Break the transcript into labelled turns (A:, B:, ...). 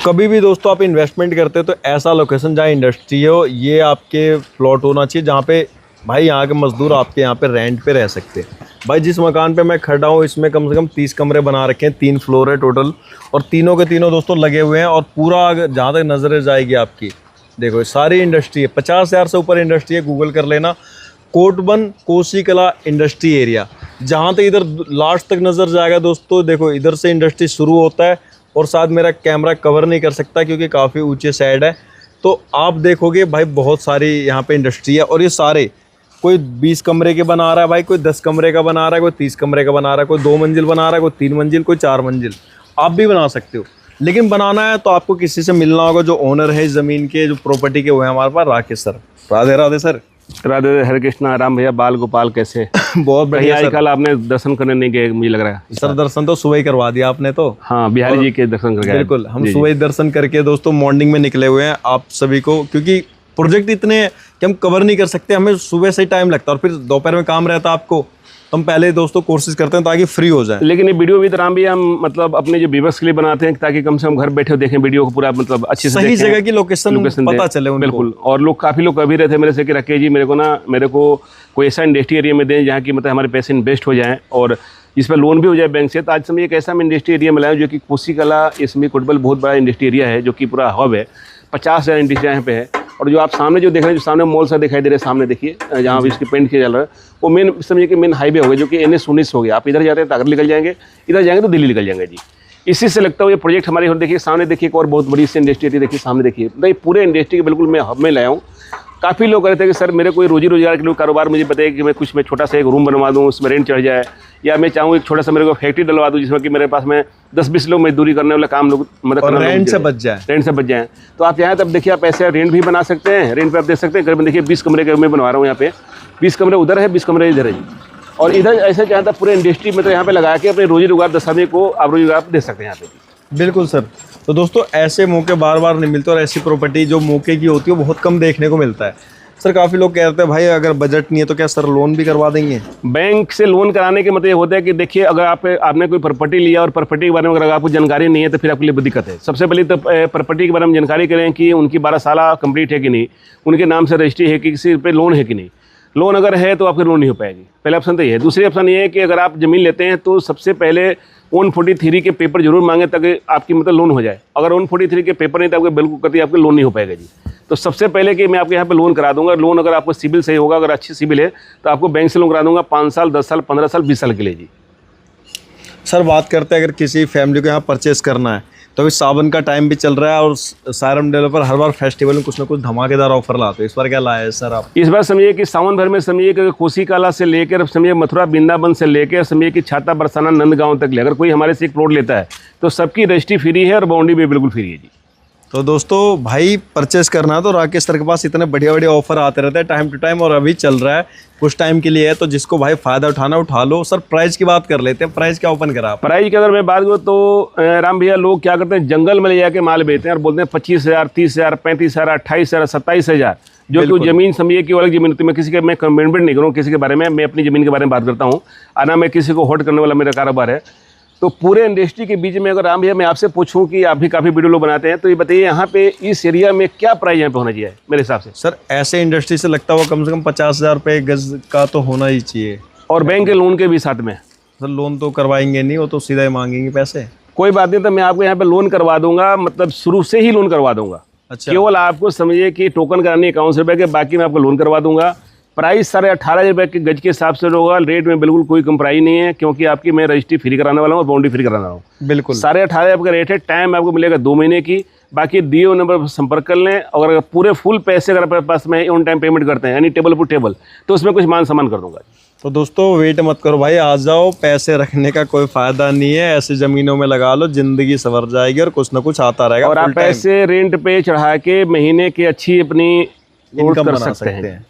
A: कभी भी दोस्तों आप इन्वेस्टमेंट करते हो तो ऐसा लोकेशन जहाँ इंडस्ट्री हो, ये आपके प्लॉट होना चाहिए जहाँ पे भाई यहाँ के मजदूर आपके यहाँ पे रेंट पे रह सकते हैं। भाई जिस मकान पे मैं खड़ा हूँ इसमें कम से कम 30 कमरे बना रखे हैं, 3 फ्लोर है टोटल, और तीनों के तीनों दोस्तों लगे हुए हैं। और पूरा जहाँ तक नजर जाएगी आपकी, देखो सारी इंडस्ट्री है, 50,000 से ऊपर इंडस्ट्री है। गूगल कर लेना, कोटबन कोसी कला इंडस्ट्री एरिया। जहाँ तक इधर लास्ट तक नजर जाएगा दोस्तों, देखो इधर से इंडस्ट्री शुरू होता है और साथ मेरा कैमरा कवर नहीं कर सकता क्योंकि काफ़ी ऊंचे साइड है। तो आप देखोगे भाई बहुत सारी यहाँ पे इंडस्ट्री है, और ये सारे कोई 20 कमरे के बना रहा है भाई, कोई 10 कमरे का बना रहा है, कोई 30 कमरे का बना रहा है, कोई 2 मंजिल बना रहा है, कोई 3 मंजिल, कोई 4 मंजिल। आप भी बना सकते हो, लेकिन बनाना है तो आपको किसी से मिलना होगा जो ओनर है इस ज़मीन के, जो प्रॉपर्टी के, वो है हमारे पास राकेश सर। राधे राधे सर।
B: राधे हरे कृष्णा। राम भैया, बाल गोपाल कैसे?
A: बहुत बढ़िया सर।
B: कल आपने दर्शन करने नहीं गए मुझे लग रहा है
A: सर। दर्शन तो सुबह ही करवा दिया आपने तो।
B: हाँ, बिहारी जी के दर्शन करके।
A: बिल्कुल, हम सुबह ही दर्शन करके दोस्तों मॉर्निंग में निकले हुए हैं आप सभी को, क्योंकि प्रोजेक्ट इतने हैं कि हम कवर नहीं कर सकते, हमें सुबह से ही टाइम लगता है और फिर दोपहर में काम रहता है आपको, तो हम पहले दोस्तों कोशिश करते हैं ताकि फ्री हो जाए।
B: लेकिन ये वीडियो भी तो राम भैया हम मतलब अपने जो व्यूअर्स के लिए बनाते हैं ताकि कम से कम घर बैठे देखें वीडियो को पूरा, मतलब अच्छे से
A: सही जगह की लोकेशन पता चले उनको।
B: बिल्कुल। और लोग काफ़ी लोग कभी रहे थे मेरे से कि राकेश जी मेरे को कोई ऐसा इंडस्ट्री एरिया में दें जहाँ की मतलब हमारे पैसे इन्वेस्ट हो जाएँ और इस पर लोन भी हो जाए बैंक से। तो आज समय एक ऐसा मैं इंडस्ट्री एरिया में लाया जो कि कोसी कला, इसमें कोटबल बहुत बड़ा इंडस्ट्री एरिया है जो कि पूरा हब है, 50,000 इंडस्ट्री यहाँ पे है। और जो आप सामने जो देख रहे हैं, जो सामने मॉल सा दिखाई दे रहा है, सामने देखिए जहाँ भी इसकी पेंट किया जा रहा है, वो मेन समझिए कि मेन हाईवे हो गया जो कि NH19 हो गया। आप इधर जाते हैं तो आगरा निकल जाएंगे, इधर जाएंगे तो दिल्ली निकल जाएंगे जी। इसी से लगता है ये प्रोजेक्ट हमारे और देखिए सामने देखिए एक और बहुत बड़ी सी इंडस्ट्री देखिए सामने देखिए, तो ये पूरे इंडस्ट्री के बिल्कुल मैं हब में लाया हूँ। काफ़ी लोग कहते हैं कि सर मेरे कोई रोजी रोजगार के लिए कारोबार मुझे बताइए कि मैं छोटा सा एक रूम बनवा दूँ, उसमें रेंट चढ़ जाए, या मैं चाहूँ एक छोटा सा मेरे को फैक्ट्री डलवा दूँ जिसमें कि मेरे पास में 10-20 लोग मजदूरी करने वाला काम लोग मतलब
A: रेंट से बच जाए।
B: तो आप यहाँ तब देखिए आप ऐसे रेंट भी बना सकते हैं, रेंट पे आप दे सकते हैं। करीबन देखिए 20 कमरे के मैं बनवा रहा हूँ यहाँ पे, 20 कमरे उधर है, 20 कमरे इधर है जी। और इधर ऐसे चाहता पूरे इंडस्ट्री मतलब यहाँ पे लगा के अपने रोजी रोजगार 10 आदमी को आप रोजगार दे सकते हैं यहाँ पे।
A: बिल्कुल सर। तो दोस्तों ऐसे मौके बार बार नहीं मिलते, और ऐसी प्रॉपर्टी जो मौके की होती है वो बहुत कम देखने को मिलता है। सर काफ़ी लोग कहते हैं भाई अगर बजट नहीं है तो क्या सर लोन भी करवा देंगे?
B: बैंक से लोन कराने के मतलब ये होता है कि देखिए अगर आपने कोई प्रॉपर्टी लिया और प्रॉपर्टी के बारे में अगर आपको जानकारी नहीं है तो फिर आपके लिए दिक्कत है। सबसे पहले तो प्रॉपर्टी के बारे में जानकारी करें कि उनकी 12 साल कंप्लीट है कि नहीं, उनके नाम से रजिस्ट्री है कि किसी पे लोन है कि नहीं। लोन अगर है तो आपकी लोन नहीं हो पाएगी, पहला ऑप्शन तो ये है। दूसरी ऑप्शन ये है कि अगर आप ज़मीन लेते हैं तो सबसे पहले 143 के पेपर जरूर मांगे ताकि आपकी मतलब लोन हो जाए। अगर 143 के पेपर नहीं तो आपके बिल्कुल कतई आपके लोन नहीं हो पाएगा जी। तो सबसे पहले कि मैं आपके यहाँ पे लोन करा दूंगा। लोन अगर आपको सिबिल सही होगा, अगर अच्छी सिबिल है तो आपको बैंक से लोन करा दूंगा 5 साल, 10 साल, 15 साल, 20 साल के लिए जी।
A: सर बात करते हैं अगर किसी फैमिली को यहाँ परचेस करना है तो अभी सावन का टाइम भी चल रहा है और सायरम डेवलपर हर बार फेस्टिवल में कुछ ना कुछ धमाकेदार ऑफर लाते हैं। इस बार क्या लाया है सर आप?
B: इस बार समझिए कि सावन भर में समझिए कि कोसी कला से लेकर समझिए मथुरा वृंदावन से लेकर समझिए कि छाता बरसाना नंदगांव तक ले अगर कोई हमारे से एक प्लॉट लेता है तो सबकी रजिस्ट्री फ्री है और बाउंड्री भी बिल्कुल फ्री है जी।
A: तो दोस्तों भाई परचेस करना है तो राकेश सर के पास इतने बढ़िया बढ़िया ऑफर आते रहते हैं टाइम टू टाइम, और अभी चल रहा है कुछ टाइम के लिए है, तो जिसको भाई फायदा उठाना उठा लो। सर प्राइस की बात कर लेते हैं, प्राइस क्या ओपन करा?
B: प्राइस की अगर मैं बात करूँ तो राम भैया लोग क्या करते हैं जंगल में ले जाके माल बेचते हैं और बोलते हैं 25,000, 30,000, 35,000, 28,000, 27,000, जो कि जमीन समझिए कि अलग जमीन होती है। मैं किसी के मैं कमेंटमेंट नहीं करूँ किसी के बारे में, मैं अपनी ज़मीन के बारे में बात करता हूँ, आना मैं किसी को होल्ड करने वाला मेरा कारोबार है। तो पूरे इंडस्ट्री के बीच में अगर राम भैया मैं आपसे पूछूं कि आप भी काफ़ी वीडियो लोग बनाते हैं तो ये बताइए यहाँ पे इस एरिया में क्या प्राइस यहाँ पे होना चाहिए मेरे हिसाब से?
A: सर ऐसे इंडस्ट्री से लगता हुआ कम से कम 50,000 रुपये गज का तो होना ही चाहिए,
B: और बैंक के लोन के भी साथ में।
A: सर लोन तो करवाएंगे नहीं, वो तो सीधा ही मांगेंगे पैसे।
B: कोई बात नहीं, तो मैं आपको यहाँ पे लोन करवा दूंगा, मतलब शुरू से ही लोन करवा दूंगा।
A: अच्छा।
B: केवल आपको समझिए कि टोकन करानी 51 रुपये के, बाकी मैं आपको लोन करवा दूंगा। प्राइस 18,500 रुपये के गज के हिसाब से होगा। रेट में बिल्कुल कोई कम प्राइस नहीं है क्योंकि आपकी मैं रजिस्ट्री फ्री कराने वाला हूँ और बाउंड्री फ्री कराना हूँ।
A: बिल्कुल
B: 18,500 आपका रेट है। टाइम आपको मिलेगा 2 महीने की। बाकी दिए हुए नंबर पर संपर्क कर लें, और अगर पूरे फुल पैसे अगर अपने पास में ऑन टाइम पेमेंट करते हैं यानी टेबल टू टेबल, तो उसमें कुछ मान सम्मान कर दूंगा।
A: तो दोस्तों वेट मत करो भाई, आ जाओ। पैसे रखने का कोई फायदा नहीं है, ऐसी जमीनों में लगा लो, जिंदगी संवर जाएगी और कुछ ना कुछ आता रहेगा।
B: और आप पैसे रेंट पे चढ़ा के महीने की अच्छी अपनी
A: इनकम बना सकते हैं।